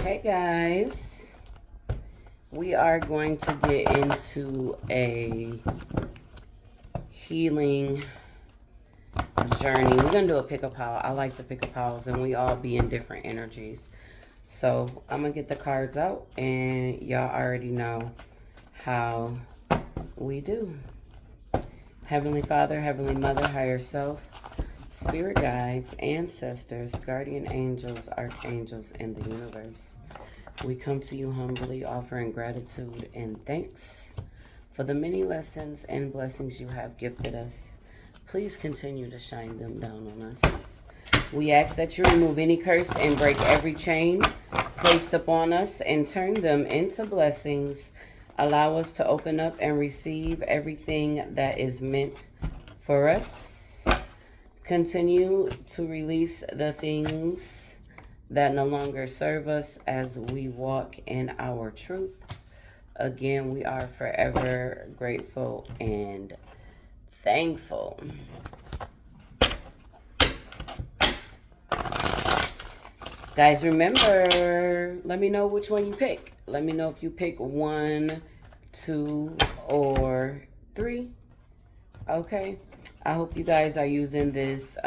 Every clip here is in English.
Hey guys, we are going to get into a healing journey. We're going to do a pick-a-pile. I like the pick-a-piles, and we all be in different energies. So I'm going to get the cards out, and y'all already know how we do. Heavenly Father, Heavenly Mother, Higher Self, Spirit guides, ancestors, guardian angels, archangels, and the universe. We come to you humbly, offering gratitude and thanks for the many lessons and blessings you have gifted us. Please continue to shine them down on us. We ask that you remove any curse and break every chain placed upon us and turn them into blessings. Allow us to open up and receive everything that is meant for us. Continue to release the things that no longer serve us as we walk in our truth. Again, we are forever grateful and thankful. Guys, remember, let me know which one you pick. Let me know if you pick 1, 2, or 3. Okay. I hope you guys are using this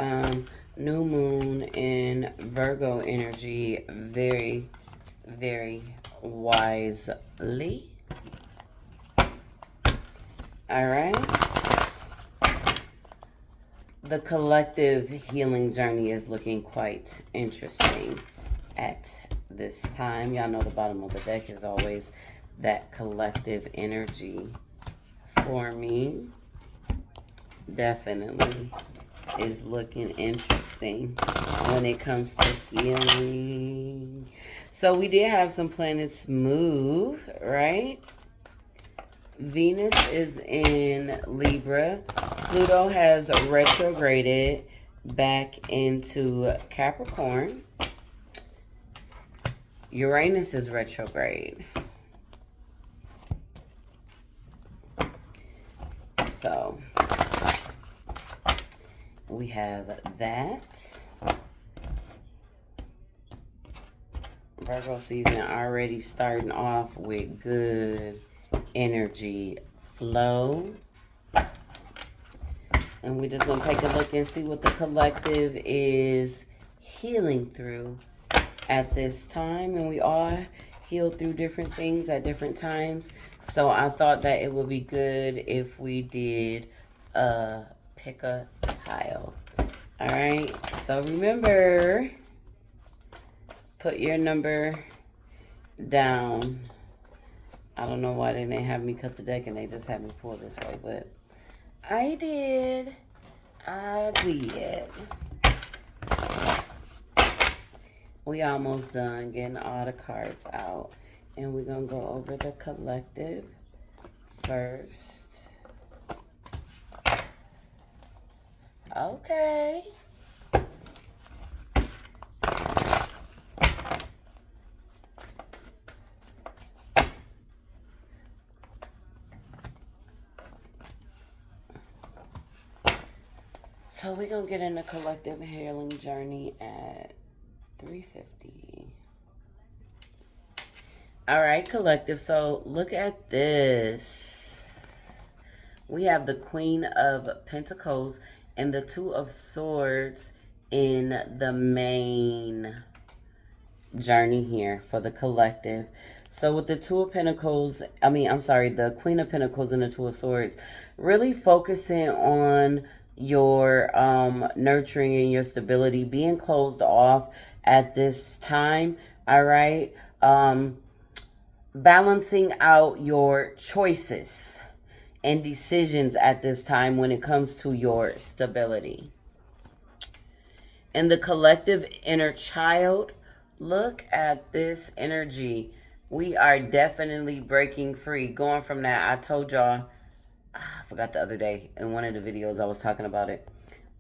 new moon in Virgo energy very, very wisely. All right. The collective healing journey is looking quite interesting at this time. Y'all know the bottom of the deck is always that collective energy for me. Definitely is looking interesting when it comes to healing. So we did have some planets move, right? Venus is in Libra. Pluto has retrograded back into Capricorn. Uranus is retrograde. So we have that. Virgo season already starting off with good energy flow. And we're just going to take a look and see what the collective is healing through at this time. And we all heal through different things at different times. So I thought that it would be good if we did a pick-a-pile. All right. So remember, put your number down. I don't know why they didn't have me cut the deck and they just had me pull this way, but I did. We almost done getting all the cards out. And we're going to go over the collective first. Okay. So we're going to get in the collective healing journey at 3:50. All right, collective. So look at this. We have the Queen of Pentacles and the Two of Swords in the main journey here for the collective. So with the Two of Pentacles, the Queen of Pentacles and the Two of Swords, really focusing on your nurturing and your stability, being closed off at this time. All right. Balancing out your choices and decisions at this time when it comes to your stability. And the collective inner child, look at this energy. We are definitely breaking free, going from that. I told y'all, I forgot the other day in one of the videos I was talking about it,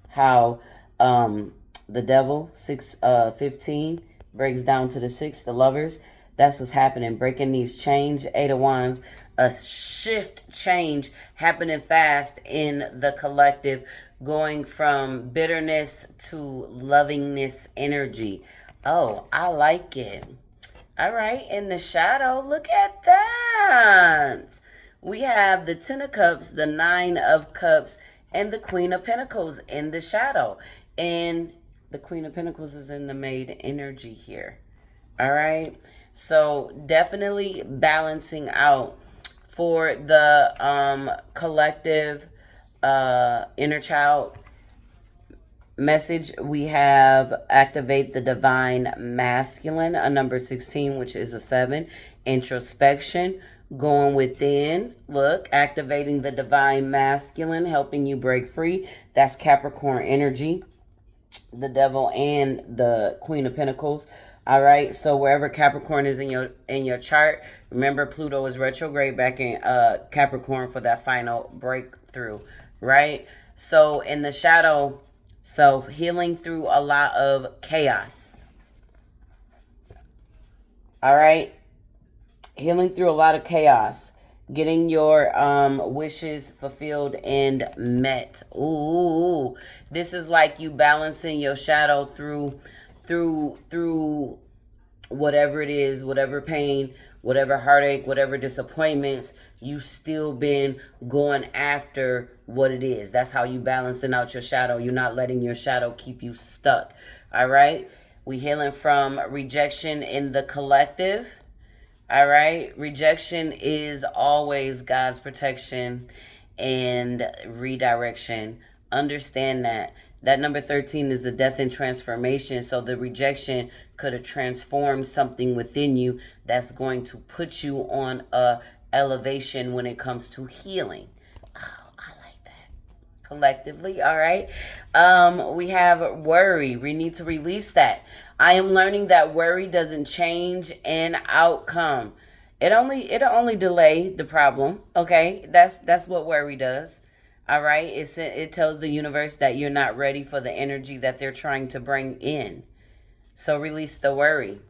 how the devil 6:15 breaks down to the 6, the lovers. That's what's happening, breaking these chains. 8 of Wands, a shift change happening fast in the collective, going from bitterness to lovingness energy. Oh, I like it. All right, in the shadow, look at that. We have the Ten of Cups, the Nine of Cups, and the Queen of Pentacles in the shadow. And the Queen of Pentacles is in the Maid energy here. All right. So definitely balancing out for the collective inner child message. We have activate the divine masculine, a number 16, which is a 7. Introspection, going within. Look, activating the divine masculine, helping you break free. That's Capricorn energy, the devil and the Queen of Pentacles. All right, so wherever Capricorn is in your chart, remember Pluto is retrograde back in Capricorn for that final breakthrough, right? So in the shadow self, healing through a lot of chaos. All right, healing through a lot of chaos, getting your wishes fulfilled and met. Ooh, this is like you balancing your shadow through whatever it is, whatever pain, whatever heartache, whatever disappointments, you still been going after what it is. That's how you balancing out your shadow. You're not letting your shadow keep you stuck. All right, we healing from rejection in the collective. All right, rejection is always God's protection and redirection. Understand that. That number 13 is the death and transformation. So the rejection could have transformed something within you that's going to put you on a elevation when it comes to healing. Oh, I like that. Collectively, all right. We have worry. We need to release that. I am learning that worry doesn't change an outcome. It'll only delay the problem. Okay, that's what worry does. All right, it tells the universe that you're not ready for the energy that they're trying to bring in. So release the worry.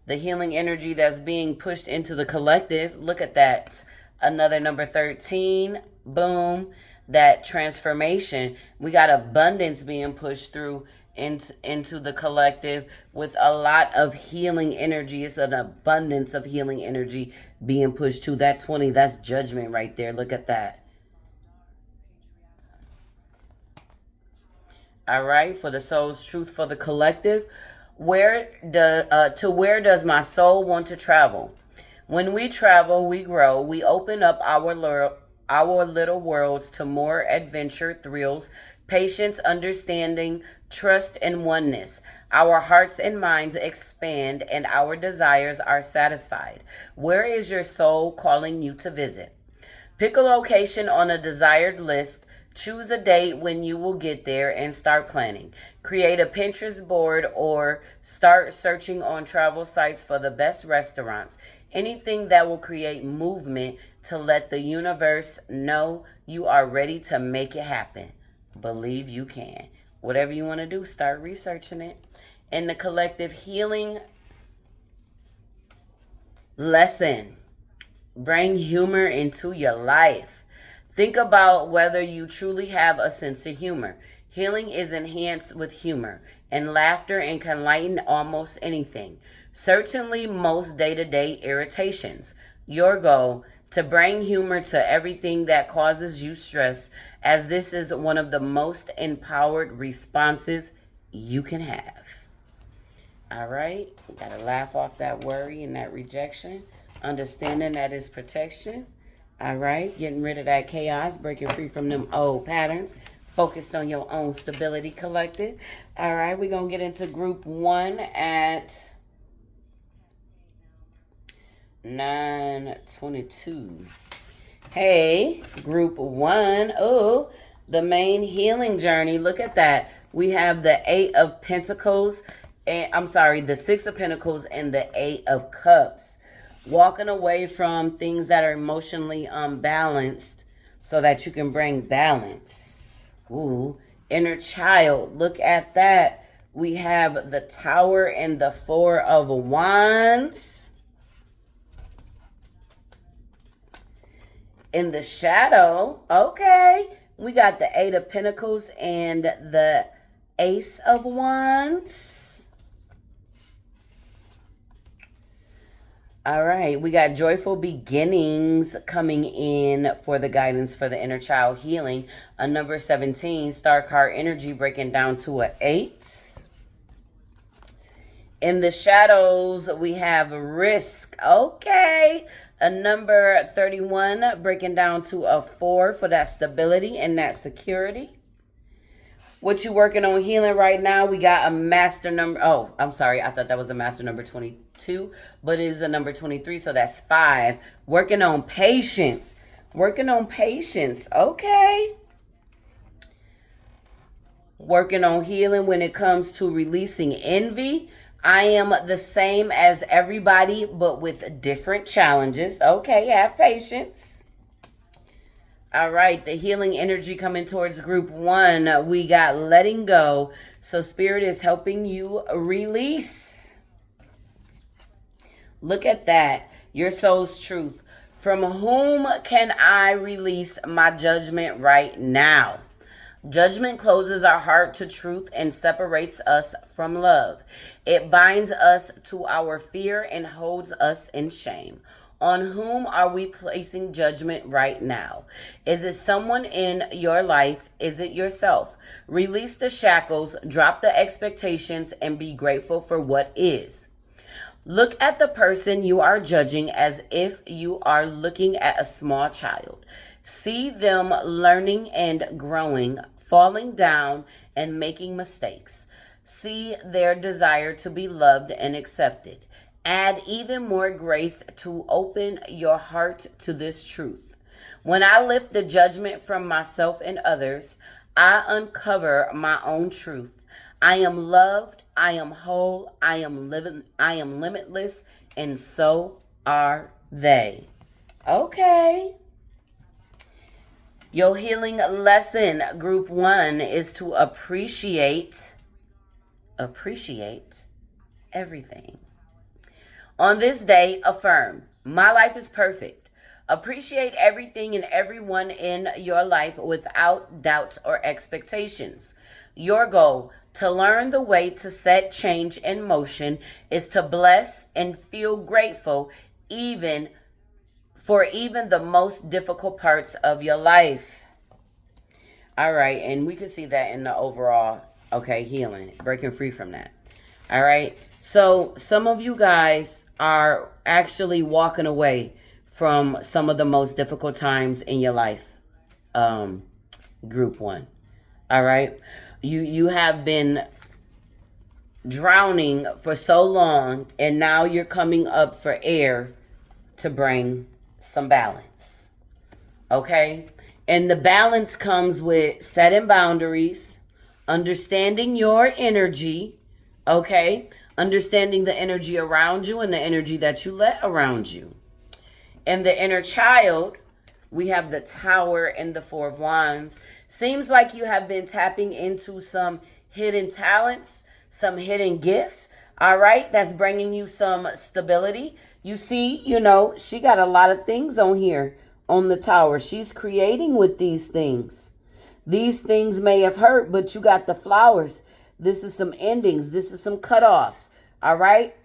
The healing energy that's being pushed into the collective. Look at that. Another number 13. Boom. That transformation. We got abundance being pushed through into the collective with a lot of healing energy. It's an abundance of healing energy being pushed to. That 20, that's judgment right there. Look at that. All right, for the soul's truth for the collective. Where does my soul want to travel? When we travel, we grow. We open up our little worlds to more adventure, thrills, patience, understanding, trust, and oneness. Our hearts and minds expand, and our desires are satisfied. Where is your soul calling you to visit? Pick a location on a desired list. Choose a date when you will get there and start planning. Create a Pinterest board or start searching on travel sites for the best restaurants. Anything that will create movement to let the universe know you are ready to make it happen. Believe you can. Whatever you want to do, start researching it. In the collective healing lesson, bring humor into your life. Think about whether you truly have a sense of humor. Healing is enhanced with humor and laughter and can lighten almost anything. Certainly most day-to-day irritations. Your goal, to bring humor to everything that causes you stress, as this is one of the most empowered responses you can have. All right, gotta laugh off that worry and that rejection. Understanding that is protection. All right, getting rid of that chaos, breaking free from them old patterns, focused on your own stability collective. All right, we're going to get into group 1 at 9:22. Hey, group 1. Oh, the main healing journey. Look at that. We have the 8 of Pentacles. The 6 of Pentacles and the 8 of Cups. Walking away from things that are emotionally unbalanced so that you can bring balance. Ooh, inner child. Look at that. We have the Tower and the 4 of Wands. In the shadow, okay, we got the 8 of Pentacles and the Ace of Wands. All right, we got joyful beginnings coming in for the guidance for the inner child healing. A number 17, star card energy breaking down to a 8. In the shadows, we have risk. Okay. A number 31 breaking down to a 4 for that stability and that security. What you working on healing right now? We got a master number. Oh, I'm sorry. I thought that was a master number 22, but it is a number 23, so that's 5. Working on patience. Working on patience. Okay. Working on healing when it comes to releasing envy. I am the same as everybody, but with different challenges. Okay, have patience. All right, the healing energy coming towards group 1. We got letting go. So spirit is helping you release. Look at that. Your soul's truth. From whom can I release my judgment right now? Judgment closes our heart to truth and separates us from love. It binds us to our fear and holds us in shame. On whom are we placing judgment right now? Is it someone in your life? Is it yourself? Release the shackles, drop the expectations, and be grateful for what is. Look at the person you are judging as if you are looking at a small child. See them learning and growing, falling down and making mistakes. See their desire to be loved and accepted. Add even more grace to open your heart to this truth. When I lift the judgment from myself and others, I uncover my own truth. I am loved, I am whole, I am limitless, and so are they. Okay. Your healing lesson, group 1, is to appreciate everything. On this day, affirm, my life is perfect. Appreciate everything and everyone in your life without doubts or expectations. Your goal, to learn the way to set change in motion, is to bless and feel grateful even the most difficult parts of your life. All right, and we can see that in the overall, healing, breaking free from that. All right, so some of you guys are actually walking away from some of the most difficult times in your life. Group 1. All right, you have been drowning for so long, and now you're coming up for air to bring some balance. Okay, and the balance comes with setting boundaries, understanding your energy. Okay, understanding the energy around you and the energy that you let around you. And the inner child, we have the Tower and the 4 of Wands. Seems like you have been tapping into some hidden talents, some hidden gifts. All right, that's bringing you some stability. You see, she got a lot of things on here on the Tower. She's creating with these things. These things may have hurt, but you got the flowers. This is some endings. This is some cutoffs. All right.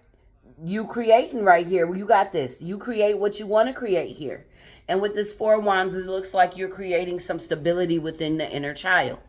You creating right here. You got this. You create what you want to create here. And with this 4 of Wands, it looks like you're creating some stability within the inner child.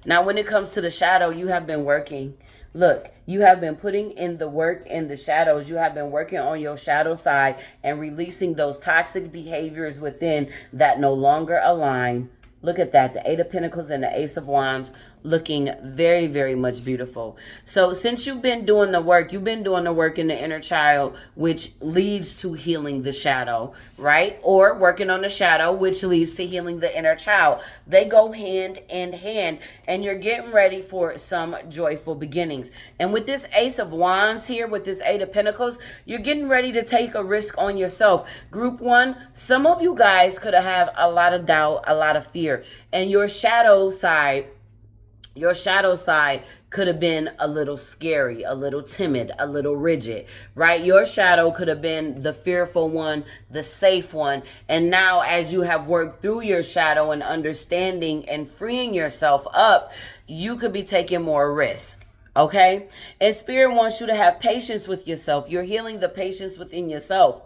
Now, when it comes to the shadow, you have been working. Look, you have been putting in the work in the shadows. You have been working on your shadow side and releasing those toxic behaviors within that no longer align. Look at that. The 8 of Pentacles and the Ace of Wands looking very, very much beautiful. So since you've been doing the work in the inner child, which leads to healing the shadow, right? Or working on the shadow, which leads to healing the inner child. They go hand in hand, and you're getting ready for some joyful beginnings. And with this Ace of Wands here, with this 8 of Pentacles, you're getting ready to take a risk on yourself. Group 1, some of you guys could have a lot of doubt, a lot of fear, and your shadow side could have been a little scary, a little timid, a little rigid, right? Your shadow could have been the fearful one, the safe one. And now as you have worked through your shadow and understanding and freeing yourself up, you could be taking more risk. Okay? And Spirit wants you to have patience with yourself. You're healing the patience within yourself.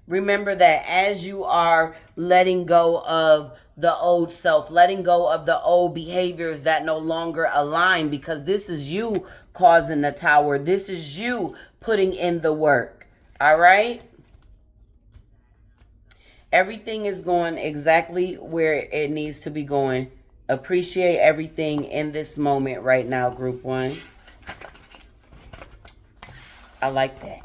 Remember that as you are letting go of the old self, letting go of the old behaviors that no longer align, because this is you causing the tower. This is you putting in the work. All right? Everything is going exactly where it needs to be going. Appreciate everything in this moment right now, group 1. I like that.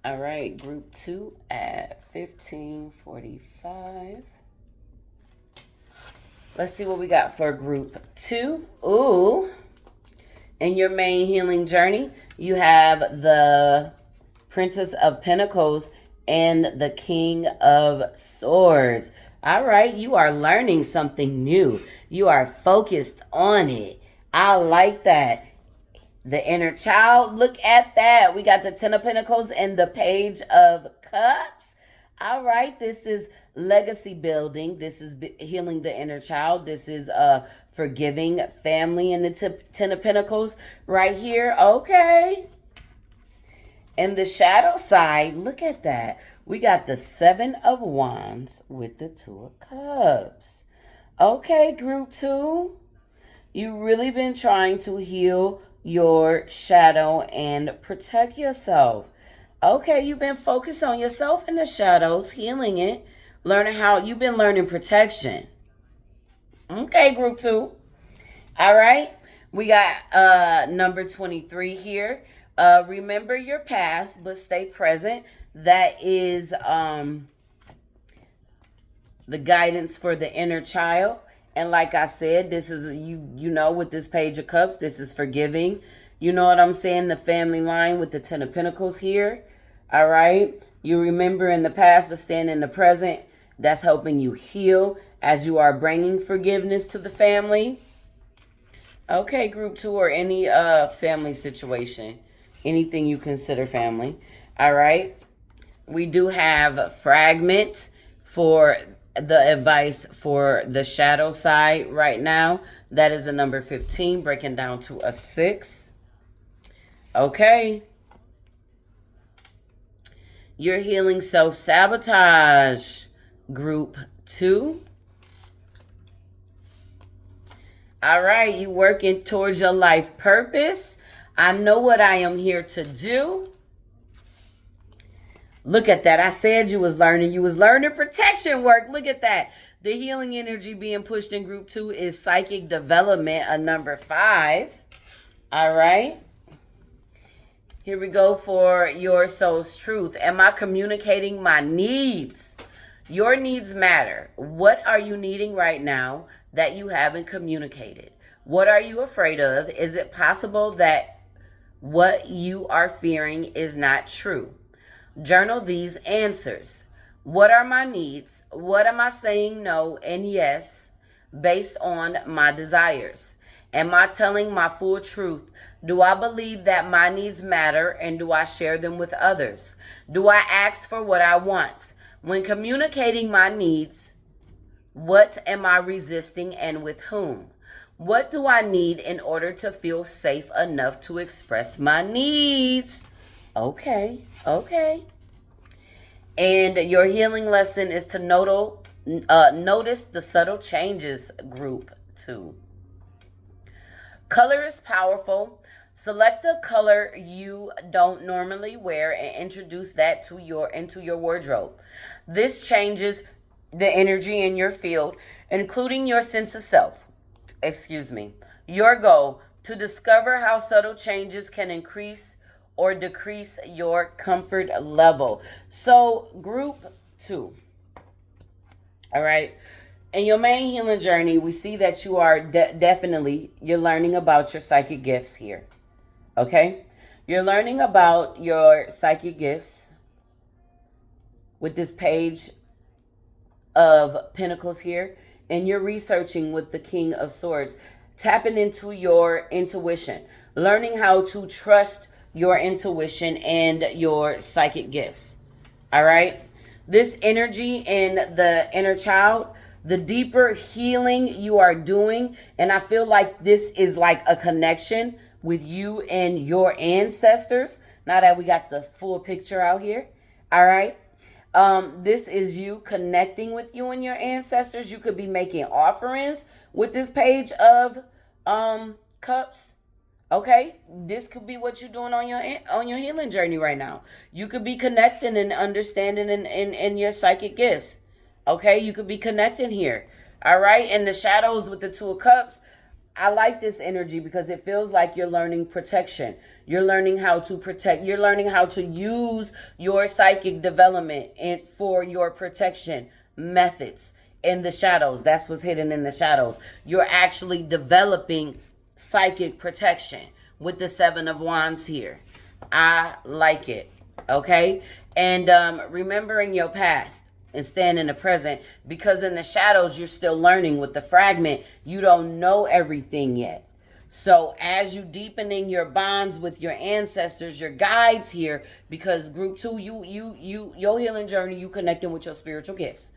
All right, group 2 at 15:45. Let's see what we got for group 2. Ooh. In your main healing journey, you have the Princess of Pentacles and the King of Swords. All right, you are learning something new. You are focused on it. I like that. The inner child, look at that. We got the Ten of Pentacles and the Page of Cups. All right, this is legacy building. This is healing the inner child. This is forgiving family in the Ten of Pentacles right here. Okay. And the shadow side, look at that. We got the Seven of Wands with the Two of Cups. Okay, group 2. You've really been trying to heal your shadow and protect yourself. Okay, you've been focused on yourself in the shadows, healing it, learning how you've been learning protection. Okay, group 2. All right, we got number 23 here. Remember your past, but stay present. That is the guidance for the inner child. And like I said, this is, you know, with this Page of Cups, this is forgiving. You know what I'm saying? The family line with the Ten of Pentacles here. All right. You remember in the past, but stand in the present. That's helping you heal as you are bringing forgiveness to the family. Okay, group 2, or any family situation. Anything you consider family. All right. We do have fragment for the advice for the shadow side right now. That is a number 15, breaking down to a 6. Okay. You're healing self-sabotage, group 2. All right, you working towards your life purpose. I know what I am here to do. Look at that. I said you was learning. You was learning protection work. Look at that. The healing energy being pushed in group 2 is psychic development, a number 5. All right. Here we go for your soul's truth. Am I communicating my needs? Your needs matter. What are you needing right now that you haven't communicated? What are you afraid of? Is it possible that what you are fearing is not true? Journal these answers. What are my needs? What am I saying no and yes based on my desires? Am I telling my full truth? Do I believe that my needs matter, and do I share them with others? Do I ask for what I want? When communicating my needs, what am I resisting and with whom? What do I need in order to feel safe enough to express my needs? Okay. And your healing lesson is to notice the subtle changes, group 2. Color is powerful. Select a color you don't normally wear and introduce that into your wardrobe. This changes the energy in your field, including your sense of self. Your goal: to discover how subtle changes can increase or decrease your comfort level. So, group 2. All right. In your main healing journey, we see that you are definitely, you're learning about your psychic gifts here. Okay? You're learning about your psychic gifts with this Page of Pentacles here. And you're researching with the King of Swords. Tapping into your intuition. Learning how to trust your intuition and your psychic gifts. All right? This energy in the inner child the deeper healing you are doing, and I feel like this is like a connection with you and your ancestors. Now that we got the full picture out here. All right. This is you connecting with you and your ancestors. You could be making offerings with this page of cups. Okay, this could be what you're doing on your healing journey right now. You could be connecting and understanding in your psychic gifts. Okay, you could be connecting here. All right, and the shadows with the Two of Cups. I like this energy because it feels like you're learning protection. You're learning how to protect. You're learning how to use your psychic development for your protection methods in the shadows. That's what's hidden in the shadows. You're actually developing psychic protection with the Seven of Wands here. I like it. Okay. And remembering your past and stand in the present, because in the shadows you're still learning. With the fragment, you don't know everything yet. So as you deepening your bonds with your ancestors, your guides here, because group 2, your healing journey, you connecting with your spiritual gifts.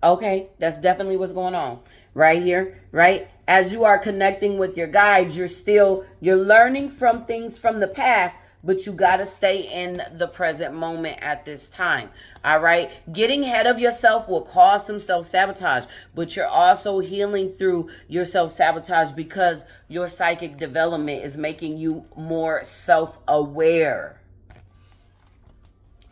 Okay, that's definitely what's going on right here, right? As you are connecting with your guides, you're learning from things from the past, but you got to stay in the present moment at this time. All right. Getting ahead of yourself will cause some self-sabotage, but you're also healing through your self-sabotage because your psychic development is making you more self-aware.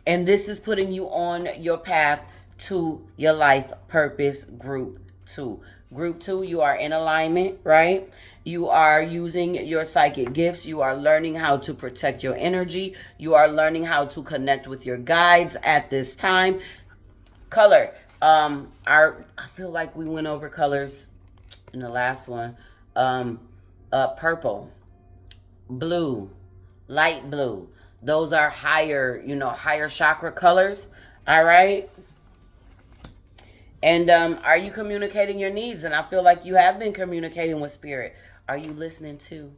And this is putting you on your path to your life purpose, group 2. Group 2, you are in alignment, right? You are using your psychic gifts. You are learning how to protect your energy. You are learning how to connect with your guides at this time. Color. I feel like we went over colors in the last one. Purple, blue, light blue. Those are higher chakra colors. All right. And are you communicating your needs? And I feel like you have been communicating with spirit. Are you listening to?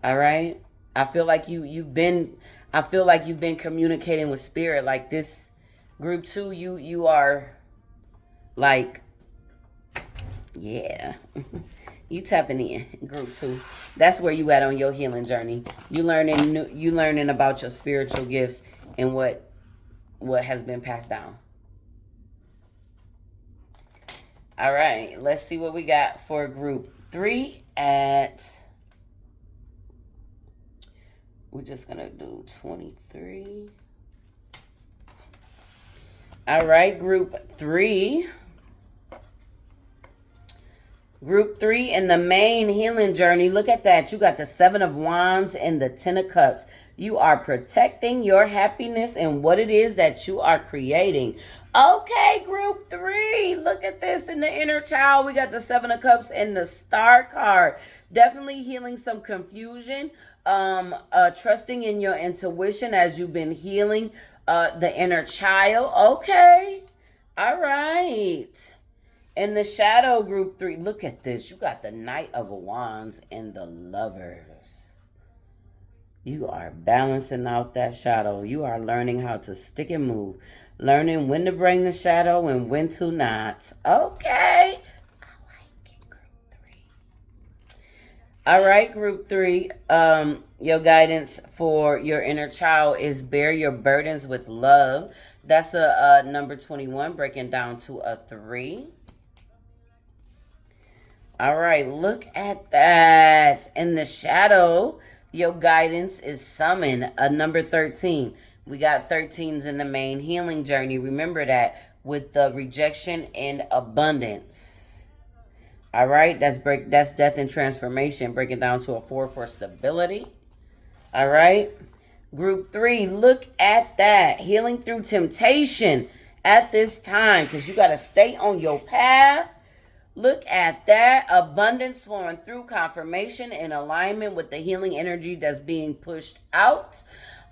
All right. I feel like you've been communicating with spirit. Like this group 2, you are like, yeah. You tapping in, group 2. That's where you at on your healing journey. You learning about your spiritual gifts and what has been passed down. All right, let's see what we got for group 3 we're just gonna do 23. All right, group 3. Group 3 in the main healing journey. Look at that. You got the 7 of Wands and the 10 of Cups. You are protecting your happiness and what it is that you are creating. Okay, group 3. Look at this in the inner child. We got the 7 of Cups and the Star card. Definitely healing some confusion. Trusting in your intuition as you've been healing the inner child. Okay. All right. In the shadow, group 3, look at this. You got the Knight of Wands and the Lovers. You are balancing out that shadow. You are learning how to stick and move. Learning when to bring the shadow and when to not. Okay. I like it, group 3. All right, group 3. Your guidance for your inner child is bear your burdens with love. That's a number 21, breaking down to a 3. All right, look at that. In the shadow, your guidance is summon, a number 13. We got 13s in the main healing journey. Remember that, with the rejection and abundance. All right, that's death and transformation, breaking down to a 4 for stability. All right, group 3, look at that. Healing through temptation at this time, because you got to stay on your path. Look at that. Abundance flowing through, confirmation in alignment with the healing energy that's being pushed out.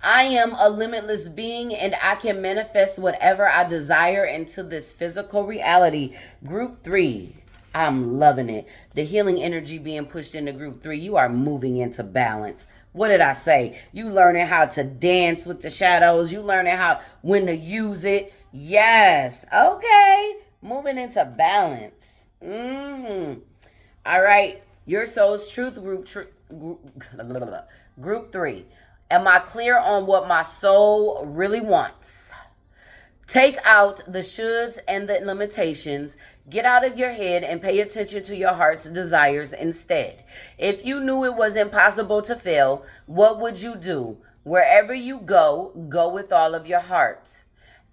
I am a limitless being and I can manifest whatever I desire into this physical reality. Group 3, I'm loving it. The healing energy being pushed into group 3. You are moving into balance. What did I say? You learning how to dance with the shadows. You learning when to use it. Yes. Okay. Moving into balance. All right. Your soul's truth group 3. Am I clear on what my soul really wants? Take out the shoulds and the limitations. Get out of your head and pay attention to your heart's desires instead. If you knew it was impossible to fail, what would you do? Wherever you go, go with all of your heart.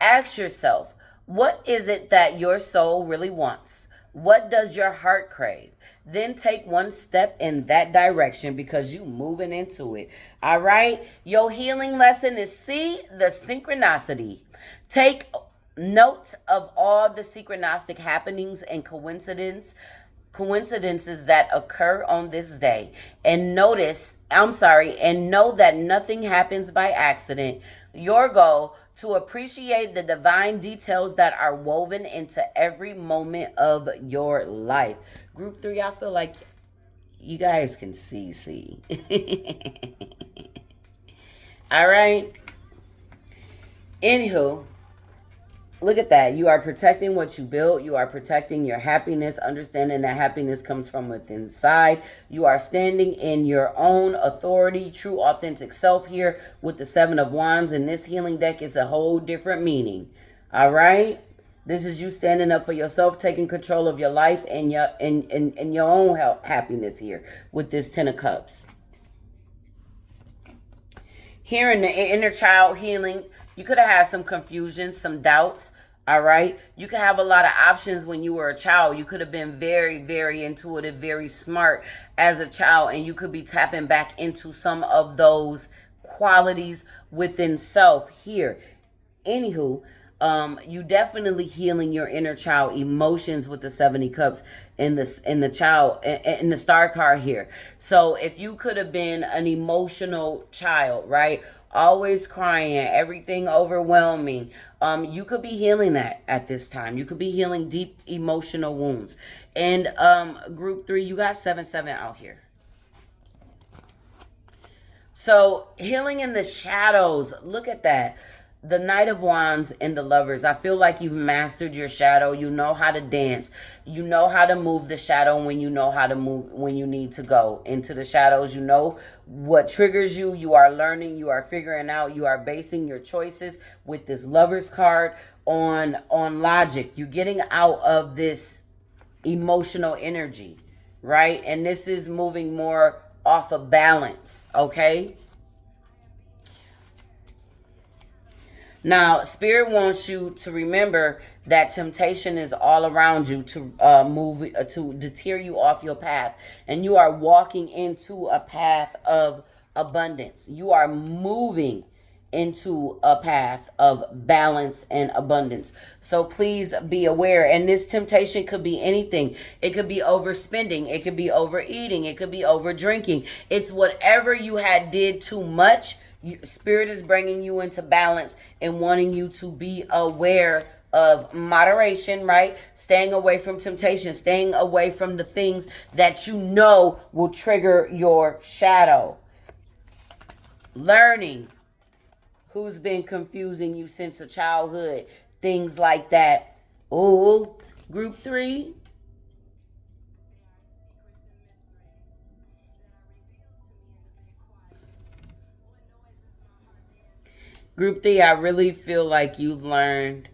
Ask yourself, what is it that your soul really wants? What does your heart crave? Then take one step in that direction because you moving into it. All right? Your healing lesson is see the synchronicity. Take note of all the synchronistic happenings and coincidences that occur on this day, and know that nothing happens by accident. Your goal to appreciate the divine details that are woven into every moment of your life. Group 3, I feel like you guys can see. All right. Anywho, look at that. You are protecting what you built. You are protecting your happiness, understanding that happiness comes from within inside. You are standing in your own authority, true, authentic self here with the 7 of Wands. And this healing deck is a whole different meaning. All right? This is you standing up for yourself, taking control of your life and your own happiness here with this 10 of Cups. Here in the inner child healing, you could have had some confusion, some doubts, all right? You could have a lot of options when you were a child. You could have been very, very intuitive, very smart as a child, and you could be tapping back into some of those qualities within self here. Anywho, you definitely healing your inner child emotions with the 70 cups in the star card here. So if you could have been an emotional child, right? Always crying, everything overwhelming. You could be healing that at this time. You could be healing deep emotional wounds. And group 3, you got 7-7 out here. So healing in the shadows. Look at that. The Knight of Wands and the Lovers. I feel like you've mastered your shadow. You know how to dance. You know how to move the shadow when you know how to move, when you need to go into the shadows. You know what triggers you. You are learning. You are figuring out. You are basing your choices with this Lovers card on logic. You're getting out of this emotional energy, right? And this is moving more off of balance, okay? Now, Spirit wants you to remember that temptation is all around you to to deter you off your path. And you are walking into a path of abundance. You are moving into a path of balance and abundance. So please be aware. And this temptation could be anything. It could be overspending. It could be overeating. It could be over drinking. It's whatever you had did too much. Spirit is bringing you into balance and wanting you to be aware of moderation, right? Staying away from temptation, staying away from the things that you know will trigger your shadow. Learning who's been confusing you since a childhood, things like that. Oh, group 3. Group 3, I really feel like you've learned,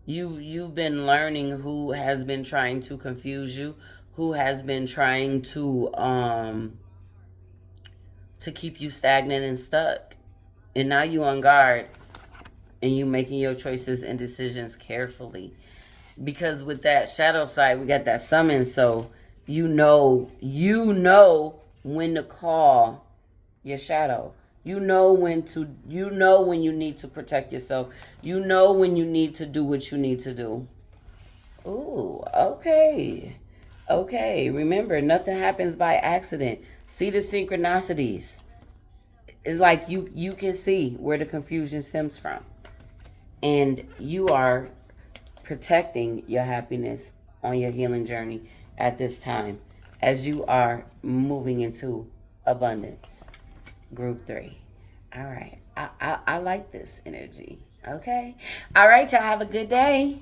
you've been learning who has been trying to confuse you, who has been trying to keep you stagnant and stuck. And now you on guard and you making your choices and decisions carefully. Because with that shadow side, we got that summon, so you know when to call your shadow. You know when you need to protect yourself. You know when you need to do what you need to do. Ooh, okay. Okay, remember, nothing happens by accident. See the synchronicities. It's like you can see where the confusion stems from. And you are protecting your happiness on your healing journey at this time as you are moving into abundance. Group 3. All right. I like this energy. Okay. All right, y'all have a good day.